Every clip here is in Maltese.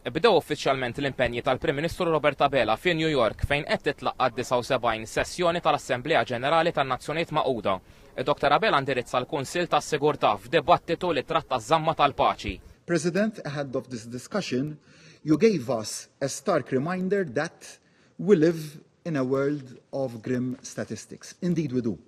Bdew uffiċjalment l-impenji tal-Prim Ministru Robert Abela fi New York fejn qed titlaqqa 79 sessjoni tal-Assemblea Ġenerali tan-Nazzjonijiet Magħquda. Dr. Abela indirizza l-Kunsill tas-Sigurtà f'dibattitu li tratta żamma tal-paċi. President, ahead of this discussion, you gave us a stark reminder that we live in a world of grim statistics. Indeed we do.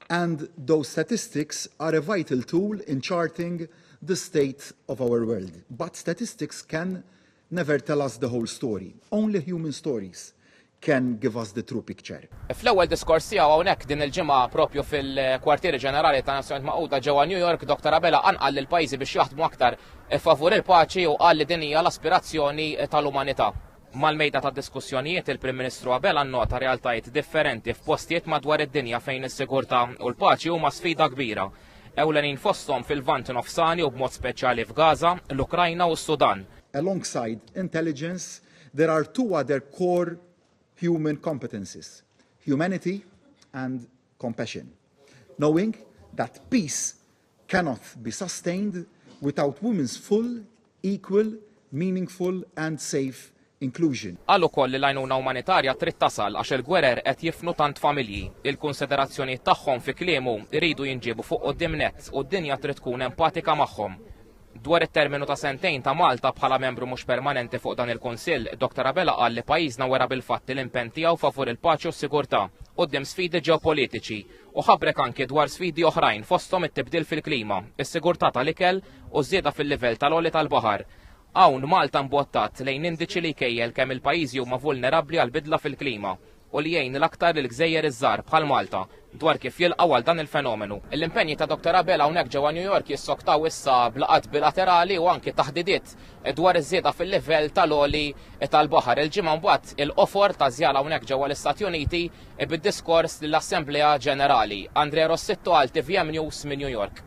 And those statistics are a vital tool in charting the state of our world. But statistics can never tell us the whole story. Only human stories can give us the true picture. Fl-ewwel diskors tiegħu hawnhekk din il-ġimgħa propju fil-Kwartieri Ġenerali tan-Nazzjonijiet Magħquda ġewwa New York, Dr. Abela anqal lill-pajjiżi biex jaħdmu aktar favur il-paċi u qal li din hija l-aspirazzjoni tal-umanità. Mal-mejda ta' diskussjonijiet il-Prim Ministru Abela nnota realtajiet differenti f'postijiet madwar id-dinja fejn is-sigurtà u l-paċi huma sfida kbira. Ewlenin fosthom fil-Lvant Nofsani u b'mod speċjali f'Gaza, l-Ukrajna u s-Sudan. Alongside intelligence, there are two other core human competencies: humanity and compassion. Knowing that peace cannot be sustained without women's full, equal, meaningful and safe inclusion. Għal ukoll li l-għajnuna umanitarja trid tasal għax il-gwerer qed jifnu tant familji. Il-konsiderazzjonijiet tagħhom fi kliemu jridu jinġiebu fuq quddiem nett u d-dinja trid tkun empatika magħhom. Dwar it-terminu ta' sentejn ta' Malta bħala membru mhux permanenti fuq dan il-Kunsill, Dr. Abela qal li pajjiżna wera bil-fatt l-impenn tiegħu favur il-paċi u s-sigurtà quddiem sfidi ġeopolitiċi u ħabbrek anke dwar sfidi oħrajn fosthom it-tibdil fil-klima, is-sigurtà tal-ikel u żieda fil-livell tal-għoli tal-baħar. Hawn Malta mbottat lejn indiċi li jkejjel kemm il-pajjiżi huma vulnerabbli għal bidla fil-klima u li jgħin l-aktar l-gżejjer iż-żgħar bħal Malta dwar kif jilqgħu għal dan il-fenomenu. L-impenji ta' Dr. Abela hawnhekk ġewwa New York jissoktaw issa blaqat bilaterali u anke taħdidiet dwar iż-żieda fil-livell tal-għoli tal-baħar. Il-ġimgħa mbagħad il-qofor ta' żjara hawnhekk ġewwa l-Istati Uniti bid-diskors lill-Assemblea Ġenerali. Andrea Rossitto għal TVM News minn New York.